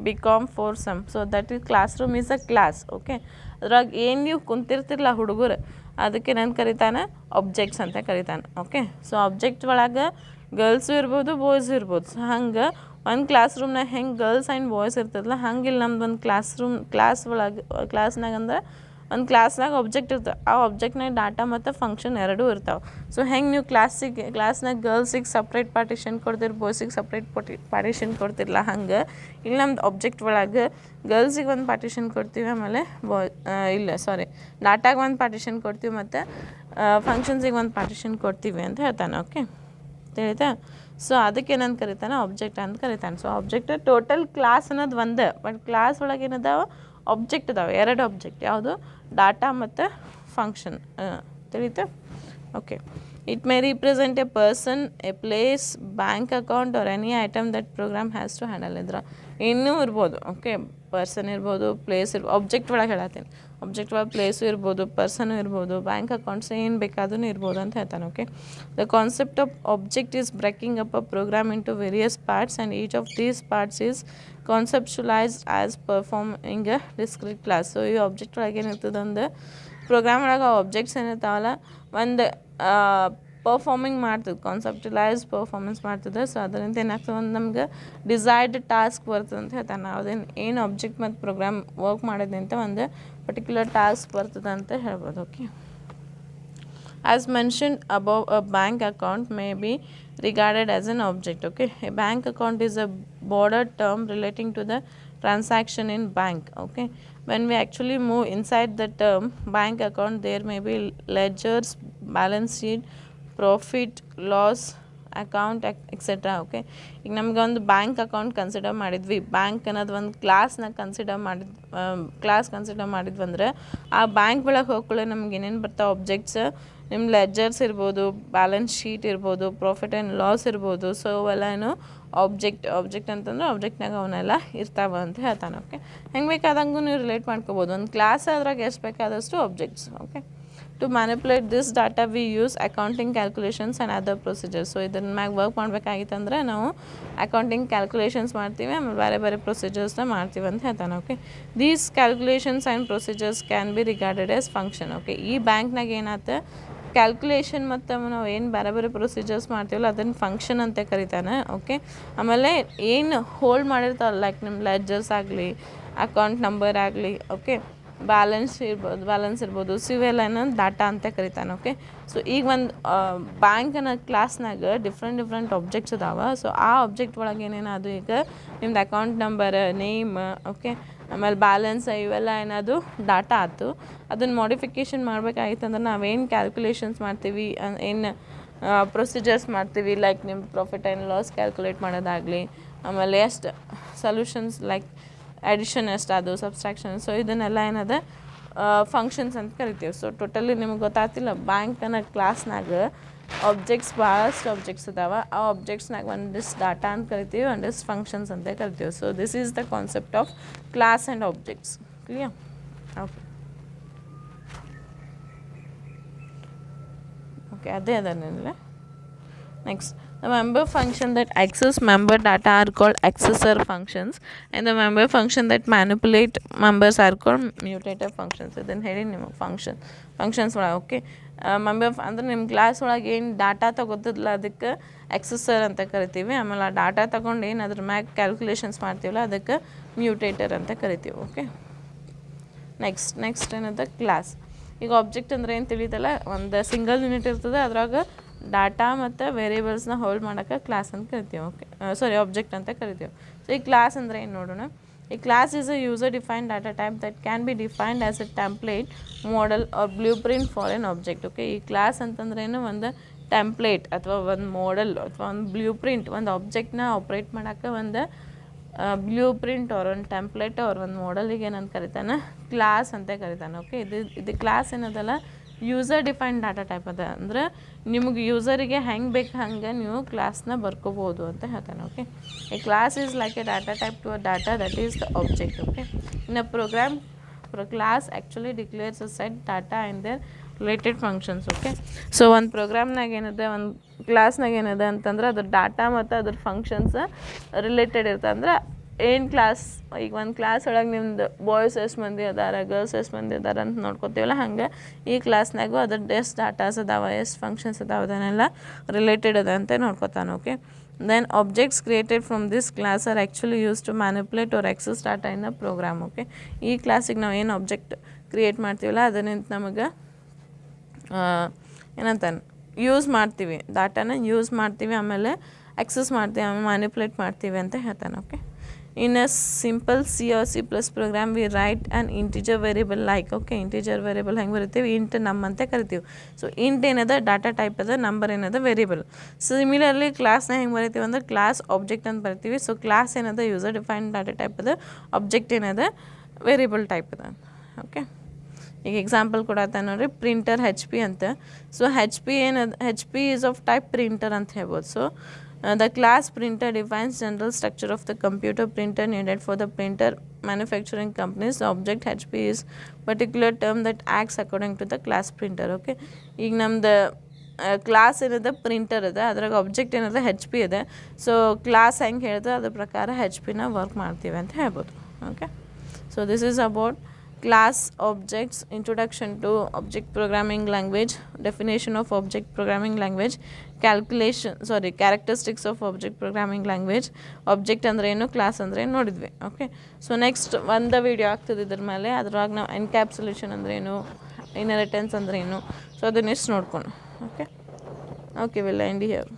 BCom 4 sem. So that is class room is a class. Okay, ಅದ್ರಾಗ ಏನು ನೀವು ಕುಂತಿರ್ತಿರಲ್ಲ ಹುಡುಗರು, ಅದಕ್ಕೆ ನಾನು ಕರಿತಾನೆ ಆಬ್ಜೆಕ್ಟ್ಸ್ ಅಂತ ಕರಿತಾನೆ. ಓಕೆ, ಸೊ ಆಬ್ಜೆಕ್ಟ್ ಒಳಗೆ ಗರ್ಲ್ಸು ಇರ್ಬೋದು, ಬಾಯ್ಸು ಇರ್ಬೋದು. ಸೊ ಹಂಗೆ ಒಂದು ಕ್ಲಾಸ್ ರೂಮ್ನಾಗ ಹೆಂಗೆ ಗರ್ಲ್ಸ್ ಆ್ಯಂಡ್ ಬಾಯ್ಸ್ ಇರ್ತದಲ್ಲ, ಹಂಗೆ ಇಲ್ಲಿ ನಮ್ದು ಒಂದು ಕ್ಲಾಸ್ ಒಳಗೆ ಕ್ಲಾಸ್ನಾಗ ಅಂದ್ರೆ ಒಂದು ಕ್ಲಾಸ್ನಾಗ ಆಬ್ಜೆಕ್ಟ್ ಇರ್ತವೆ, ಆ ಆಬ್ಜೆಕ್ಟ್ನಾಗ ಡಾಟಾ ಮತ್ತು ಫಂಕ್ಷನ್ ಎರಡೂ ಇರ್ತಾವೆ. ಸೊ ಹೆಂಗೆ ನೀವು ಕ್ಲಾಸ್ನಾಗ ಗರ್ಲ್ಸಿಗೆ ಸಪ್ರೇಟ್ ಪಾರ್ಟಿಷನ್ ಕೊಡ್ತೀರಿ, ಬಾಯ್ಸಿಗೆ ಸಪ್ರೇಟ್ ಪಾರ್ಟಿಷನ್ ಕೊಡ್ತಿರಲ್ಲ, ಹಂಗೆ ಇಲ್ಲಿ ನಮ್ದು ಆಬ್ಜೆಕ್ಟ್ ಒಳಗೆ ಗರ್ಲ್ಸಿಗೆ ಒಂದು ಪಾರ್ಟಿಷನ್ ಕೊಡ್ತೀವಿ, ಆಮೇಲೆ ಡಾಟಾಗೆ ಒಂದು ಪಾರ್ಟಿಷನ್ ಕೊಡ್ತೀವಿ ಮತ್ತು ಫಂಕ್ಷನ್ಸಿಗೆ ಒಂದು ಪಾರ್ಟಿಷನ್ ಕೊಡ್ತೀವಿ ಅಂತ ಹೇಳ್ತಾನೆ. ಓಕೆ, ತಿಳಿತಾ? ಸೊ ಅದಕ್ಕೆ ಏನಂತ ಕರಿತಾನೆ, ಆಬ್ಜೆಕ್ಟ್ ಅಂತ ಕರಿತಾನೆ. ಸೊ ಆಬ್ಜೆಕ್ಟ್ ಟೋಟಲ್ ಕ್ಲಾಸ್ ಅನ್ನೋದು ಒಂದೇ, ಬಟ್ ಕ್ಲಾಸ್ ಒಳಗೆ ಏನದಾವ ಆಬ್ಜೆಕ್ಟ್ ಅದಾವೆ, ಎರಡು ಆಬ್ಜೆಕ್ಟ್, ಯಾವುದು ಡಾಟಾ ಮತ್ತು ಫಂಕ್ಷನ್. ತಿಳಿತಾ? Okay. It may represent a person, a place, bank account or any item that program has to handle. ಇದ್ರೆ ಇನ್ನೂ ಇರ್ಬೋದು. ಓಕೆ, ಪರ್ಸನ್ ಇರ್ಬೋದು, ಪ್ಲೇಸ್ ಇರ್ಬೋದು, ಆಬ್ಜೆಕ್ಟ್ ಒಳಗೆ ಹೇಳತ್ತೀನಿ. ಆಬ್ಜೆಕ್ಟ್ ಒಳಗೆ ಪ್ಲೇಸು ಇರ್ಬೋದು, ಪರ್ಸನು ಇರ್ಬೋದು, ಬ್ಯಾಂಕ್ ಅಕೌಂಟ್ಸ್ ಏನು ಬೇಕಾದ್ರೂ ಇರ್ಬೋದು ಅಂತ ಹೇಳ್ತಾನೆ. Okay, the concept of object is breaking up a program into various parts and each of these parts is conceptualised as performing a discrete class. So ಈ ಆಬ್ಜೆಕ್ಟ್ ಒಳಗೆ ಏನಿರ್ತದೆ, ಒಂದು ಪ್ರೋಗ್ರಾಮ್ ಒಳಗೆ ಆಬ್ಜೆಕ್ಟ್ಸ್ ಏನಿರ್ತಾವಲ್ಲ, ಒಂದು ಪರ್ಫಾರ್ಮಿಂಗ್ ಮಾಡ್ತದೆ, ಕಾನ್ಸೆಪ್ಟಲೈಸ್ ಪರ್ಫಾರ್ಮೆನ್ಸ್ ಮಾಡ್ತದೆ. ಸೊ ಅದರಿಂದ ಏನಾಗ್ತದೆ, ಒಂದು ನಮ್ಗೆ ಡಿಸೈರ್ಡ್ ಟಾಸ್ಕ್ ಬರ್ತದೆ ಅಂತ ಹೇಳ್ತಾನೆ. ನಾವೇನು ಏನು ಆಬ್ಜೆಕ್ಟ್ ಮತ್ತು ಪ್ರೋಗ್ರಾಮ್ ವರ್ಕ್ ಮಾಡಿದೆ ಅಂತ ಒಂದು ಪರ್ಟಿಕ್ಯುಲರ್ ಟಾಸ್ಕ್ ಬರ್ತದೆ ಅಂತ ಹೇಳ್ಬೋದು. Okay, as mentioned above, a bank account may be regarded as an object. Okay, a bank account is a broader term relating to the transaction in bank. Okay, when we actually move inside the term bank account, there may be ledgers, balance sheet, profit, loss account etcetera. Okay, ಈಗ ನಮ್ಗೆ ಒಂದು ಬ್ಯಾಂಕ್ ಅಕೌಂಟ್ ಕನ್ಸಿಡರ್ ಮಾಡಿದ್ವಿ, ಬ್ಯಾಂಕ್ ಅನ್ನೋದು ಒಂದು ಕ್ಲಾಸ್ ಕನ್ಸಿಡರ್ ಮಾಡಿದ್ವಂದ್ರೆ ಆ ಬ್ಯಾಂಕ್ ಒಳಗೆ ಹೋಗ್ಕೊಳ್ಳೆ ನಮ್ಗೆ ಏನೇನು ಬರ್ತಾವೆ ಆಬ್ಜೆಕ್ಟ್ಸ್, ನಿಮ್ಮ ಲೆಜರ್ಸ್ ಇರ್ಬೋದು, ಬ್ಯಾಲೆನ್ಸ್ ಶೀಟ್ ಇರ್ಬೋದು, ಪ್ರಾಫಿಟ್ ಆ್ಯಂಡ್ ಲಾಸ್ ಇರ್ಬೋದು. ಸೊ ಅವೆಲ್ಲ ಏನು ಆಬ್ಜೆಕ್ಟ್ ಅಂತಂದ್ರೆ ಆಬ್ಜೆಕ್ಟ್ನಾಗ ಅವನ್ನೆಲ್ಲ ಇರ್ತಾವೆ ಅಂತ ಹೇಳ್ತಾನೆ. ಓಕೆ, ಹೆಂಗೆ ಬೇಕಾದಂಗೂ ನೀವು ರಿಲೇಟ್ ಮಾಡ್ಕೋಬೋದು. ಒಂದು ಕ್ಲಾಸ್ ಅದ್ರಾಗ ಎಷ್ಟು ಬೇಕಾದಷ್ಟು objects. Okay, to manipulate this data we use accounting calculations and other procedures. So ಇದನ್ನ ಮ್ಯಾಗ ವರ್ಕ್ ಮಾಡಬೇಕಾಗಿತ್ತಂದ್ರೆ ನಾವು ಅಕೌಂಟಿಂಗ್ ಕ್ಯಾಲ್ಕುಲೇಷನ್ಸ್ ಮಾಡ್ತೀವಿ, ಆಮೇಲೆ ಬೇರೆ ಬೇರೆ ಪ್ರೊಸೀಜರ್ಸ್ನ ಮಾಡ್ತೀವಿ ಅಂತ ಹೇಳ್ತಾನೆ. Okay, these calculations and procedures can be regarded as function. Okay, ಈ ಬ್ಯಾಂಕ್ನಾಗ ಏನಾಯ್ತು, ಕ್ಯಾಲ್ಕುಲೇಷನ್ ಮತ್ತು ನಾವು ಏನು ಬೇರೆ ಬೇರೆ ಪ್ರೊಸೀಜರ್ಸ್ ಮಾಡ್ತೀವಲ್ಲ ಅದನ್ನು ಫಂಕ್ಷನ್ ಅಂತ ಕರಿತಾನೆ. ಓಕೆ, ಆಮೇಲೆ ಏನು ಹೋಲ್ಡ್ ಮಾಡಿರ್ತಾವಲ್ಲ, ಲೈಕ್ ನಿಮ್ಮ ಲೆಡ್ಜರ್ಸ್ ಆಗಲಿ, ಅಕೌಂಟ್ ನಂಬರ್ ಆಗಲಿ, ಓಕೆ, ಬ್ಯಾಲೆನ್ಸ್ ಇರ್ಬೋದು, ಸಿವೆಲ್ಲ ಏನೋ ಡಾಟಾ ಅಂತ ಕರಿತಾನೆ. ಓಕೆ, ಸೊ ಈಗ ಒಂದು ಬ್ಯಾಂಕನ್ನ ಕ್ಲಾಸ್ನಾಗ ಡಿಫ್ರೆಂಟ್ ಆಬ್ಜೆಕ್ಟ್ಸ್ ಅದಾವೆ. ಸೊ ಆ ಆಬ್ಜೆಕ್ಟ್ ಒಳಗೆ ಏನೇನದು, ಈಗ ನಿಮ್ದು ಅಕೌಂಟ್ ನಂಬರ್, ನೇಮ್, ಓಕೆ, ಆಮೇಲೆ ಬ್ಯಾಲೆನ್ಸ್, ಇವೆಲ್ಲ ಏನದು ಡಾಟಾ ಆಯ್ತು. ಅದನ್ನು ಮಾಡಿಫಿಕೇಷನ್ ಮಾಡಬೇಕಾಗಿತ್ತು ಅಂದ್ರೆ ನಾವೇನು ಕ್ಯಾಲ್ಕುಲೇಷನ್ಸ್ ಮಾಡ್ತೀವಿ, ಏನು ಪ್ರೊಸೀಜರ್ಸ್ ಮಾಡ್ತೀವಿ, ಲೈಕ್ ನಿಮ್ಮ ಪ್ರಾಫಿಟ್ ಆ್ಯಂಡ್ ಲಾಸ್ ಕ್ಯಾಲ್ಕುಲೇಟ್ ಮಾಡೋದಾಗಲಿ, ಆಮೇಲೆ ಎಷ್ಟು ಸೊಲ್ಯೂಷನ್ಸ್ ಲೈಕ್ ಅಡಿಷನ್ ಎಷ್ಟು ಅದು, ಸಬ್ಸ್ಟ್ರಾಕ್ಷನ್. ಸೊ ಇದನ್ನೆಲ್ಲ ಏನದ ಫಂಕ್ಷನ್ಸ್ ಅಂತ ಕರಿತೀವಿ. ಸೊ ಟೋಟಲಿ ನಿಮ್ಗೆ ಗೊತ್ತಾಗ್ತಿಲ್ಲ, ಬ್ಯಾಂಕ್ ಅನ್ನೋ ಕ್ಲಾಸ್ನಾಗ ಭಾಳಷ್ಟು ಆಬ್ಜೆಕ್ಟ್ಸ್ ಅದಾವೆ. ಆ ಆಬ್ಜೆಕ್ಟ್ಸ್ನಾಗ ಒಂದಿಷ್ಟು ಡಾಟಾ ಅಂತ ಕರಿತೀವಿ, ಒಂದಿಷ್ಟು ಫಂಕ್ಷನ್ಸ್ ಅಂತ ಕರಿತೀವಿ. So this is the concept of class and objects. Clear? Okay, okay, ಅದೇ ಅದನ್ನೆಲ್ಲ. Next, the member function that access member data are called accessor functions, and the member function that manipulate members are called mutator functions. ಇದನ್ನು ಹೇಳಿ ನಿಮಗೆ ಫಂಕ್ಷನ್ಸ್ ಒಳಗೆ. ಓಕೆ, ಮೆಂಬರ್ ಅಂದರೆ ನಿಮ್ಮ ಕ್ಲಾಸ್ ಒಳಗೆ ಏನು ಡಾಟಾ ತಗೋತದಲ್ಲ ಅದಕ್ಕೆ accessor ಅಂತ ಕರಿತೀವಿ. ಆಮೇಲೆ ಆ ಡಾಟಾ ತೊಗೊಂಡು ಏನು ಅದ್ರ ಮ್ಯಾಗ ಕ್ಯಾಲ್ಕುಲೇಷನ್ಸ್ ಮಾಡ್ತೀವಲ್ಲ ಅದಕ್ಕೆ ಮ್ಯೂಟೇಟರ್ ಅಂತ ಕರಿತೀವಿ. ಓಕೆ, ನೆಕ್ಸ್ಟ್ ಏನದ ಕ್ಲಾಸ್. ಈಗ ಆಬ್ಜೆಕ್ಟ್ ಅಂದರೆ ಏನು ತಿಳಿತಲ್ಲ, ಒಂದು ಸಿಂಗಲ್ ಯೂನಿಟ್ ಇರ್ತದೆ, ಅದ್ರಾಗ ಡಾಟಾ ಮತ್ತು ವೇರಿಯೇಬಲ್ಸ್ನ ಹೋಲ್ಡ್ ಮಾಡೋಕ್ಕೆ ಕ್ಲಾಸ್ ಅಂತ ಕರಿತೀವಿ. ಓಕೆ, ಆಬ್ಜೆಕ್ಟ್ ಅಂತ ಕರಿತೀವಿ. ಸೊ ಈ ಕ್ಲಾಸ್ ಅಂದರೆ ಏನು ನೋಡೋಣ. ಈ class is a user defined data type that can be defined as a template, model or blueprint for an object. Okay, ಈ ಕ್ಲಾಸ್ ಅಂತಂದ್ರೇನು, ಒಂದು ಟೆಂಪ್ಲೇಟ್ ಅಥವಾ ಒಂದು ಮಾಡೆಲ್ ಅಥವಾ ಒಂದು ಬ್ಲೂ ಪ್ರಿಂಟ್, ಒಂದು ಆಬ್ಜೆಕ್ಟ್ನ ಆಪ್ರೇಟ್ ಮಾಡೋಕ್ಕೆ ಒಂದು ಬ್ಲೂ ಪ್ರಿಂಟ್ ಅವ್ರ ಒಂದು ಟೆಂಪ್ಲೇಟ್ ಅವ್ರ ಒಂದು ಮಾಡೆಲಿಗೆ ಏನಂತ ಕರಿತಾನೆ, ಕ್ಲಾಸ್ ಅಂತ ಕರಿತಾನೆ. ಓಕೆ, ಇದು ಕ್ಲಾಸ್ ಏನದಲ್ಲ ಯೂಸರ್ ಡಿಫೈನ್ಡ್ ಡಾಟಾ ಟೈಪ್ ಅದ, ಅಂದ್ರೆ ನಿಮಗೆ ಯೂಸರಿಗೆ ಹೆಂಗೆ ಬೇಕು ಹಂಗೆ ನೀವು ಕ್ಲಾಸ್ನ ಬರ್ಕೋಬೋದು ಅಂತ ಹೇಳ್ತಾನೆ. Okay, a class is like a data type to a data that is the object. Okay, in a program class actually declares a set data and their related functions. Okay, so ಒಂದು ಪ್ರೋಗ್ರಾಮ್ನಾಗ ಏನಿದೆ, ಒಂದು ಕ್ಲಾಸ್ನಾಗ ಏನಿದೆ ಅಂತಂದ್ರೆ ಅದ್ರ ಡಾಟಾ ಮತ್ತು ಅದ್ರ ಫಂಕ್ಷನ್ಸ್ ರಿಲೇಟೆಡ್ ಇರ್ತದೆ. ಅಂದ್ರೆ ಏನು ಕ್ಲಾಸ್, ಈಗ ಒಂದು ಕ್ಲಾಸ್ ಒಳಗೆ ನಿಮ್ದು ಬಾಯ್ಸ್ ಎಷ್ಟು ಮಂದಿ ಅದಾರ, ಗರ್ಲ್ಸ್ ಎಷ್ಟು ಮಂದಿ ಅದಾರ ಅಂತ ನೋಡ್ಕೊತೀವಲ್ಲ, ಹಂಗೆ ಈ ಕ್ಲಾಸ್ನಾಗೂ ಅದ್ರದ್ದು ಎಷ್ಟು ಡಾಟಾಸ್ ಅದಾವೆ, ಎಷ್ಟು ಫಂಕ್ಷನ್ಸ್ ಅದಾವೆ, ಅದನ್ನೆಲ್ಲ ರಿಲೇಟೆಡ್ ಅದ ಅಂತ ನೋಡ್ಕೊತಾನೆ. Okay, then objects created from this class are actually used to manipulate or access data in a program. Okay, ಈ ಕ್ಲಾಸಿಗೆ ನಾವು ಏನು ಆಬ್ಜೆಕ್ಟ್ ಕ್ರಿಯೇಟ್ ಮಾಡ್ತೀವಲ್ಲ ಅದರಿಂದ ನಮಗೆ ಏನಂತಾನೆ ಯೂಸ್ ಮಾಡ್ತೀವಿ, ಡಾಟಾನ ಯೂಸ್ ಮಾಡ್ತೀವಿ, ಆಮೇಲೆ ಆಕ್ಸೆಸ್ ಮಾಡ್ತೀವಿ, ಆಮೇಲೆ ಮ್ಯಾನಿಪುಲೇಟ್ ಮಾಡ್ತೀವಿ ಅಂತ ಹೇಳ್ತಾನೆ. Okay, in a simple C or C plus program we write an integer variable like, okay, integer variable ಹೆಂಗೆ ಬರಿತೀವಿ, ಇಂಟ್ ನಮ್ ಅಂತ ಕರಿತೀವಿ. ಸೊ ಇಂಟ್ ಏನದ ಡಾಟಾ ಟೈಪ್ ಅದ, ನಂಬರ್ ಏನದ ವೇರಿಯಬಲ್. ಸಿಮಿಲರ್ಲಿ ಕ್ಲಾಸ್ನ ಹೆಂಗೆ ಬರಿತೀವಿ ಅಂದ್ರೆ ಕ್ಲಾಸ್ ಆಬ್ಜೆಕ್ಟ್ ಅಂತ ಬರ್ತೀವಿ. ಸೊ ಕ್ಲಾಸ್ ಏನದ ಯೂಸರ್ ಡಿಫೈನ್ಡ್ ಡಾಟಾ ಟೈಪ್ ಅದ, ಆಬ್ಜೆಕ್ಟ್ ಏನದ ವೇರಿಯಬಲ್ ಟೈಪ್ ಅದ. ಓಕೆ, ಈಗ ಎಕ್ಸಾಂಪಲ್ ಕೊಡತ್ತ ನೋಡ್ರಿ, ಪ್ರಿಂಟರ್ ಹೆಚ್ ಪಿ ಅಂತ. ಸೊ ಹೆಚ್ ಪಿ ಏನದ, H P is of type printer ಅಂತ ಹೇಳ್ಬೋದು. So the class printer defines general structure of the computer printer needed for the printer manufacturing companies. The object HP is particular term that acts according to the class printer. Okay, ಈಗ ನಮ್ದು ಕ್ಲಾಸ್ ಏನದ ಪ್ರಿಂಟರ್ ಅದ, ಅದ್ರಾಗ ಆಬ್ಜೆಕ್ಟ್ ಏನದ ಹೆಚ್ ಪಿ ಇದೆ. ಸೊ ಕ್ಲಾಸ್ ಹೆಂಗೆ ಹೇಳ್ದೆ ಅದ್ರ ಪ್ರಕಾರ ಹೆಚ್ ಪಿನ ವರ್ಕ್ ಮಾಡ್ತೀವಿ ಅಂತ ಹೇಳ್ಬೋದು. Okay, so this is about class objects, introduction to object programming language, definition of object programming language, characteristics of object programming language, object ಅಂದ್ರೆ ಏನು, ಕ್ಲಾಸ್ ಅಂದರೆ ಏನು ನೋಡಿದ್ವಿ. ಓಕೆ, ಸೊ ನೆಕ್ಸ್ಟ್ ಒಂದು ವೀಡಿಯೋ ಆಗ್ತದೆ ಇದ್ರ ಮೇಲೆ, ಅದ್ರಾಗ ನಾವು ಎನ್ಕ್ಯಾಪ್ಸುಲೇಷನ್ ಅಂದ್ರೆ ಏನು, ಇನ್ಹೆರಿಟೆನ್ಸ್ ಅಂದ್ರೆ ಏನು, ಸೊ ಅದನ್ನೆಷ್ಟು ನೋಡ್ಕೊಂಡು. Okay, will end here.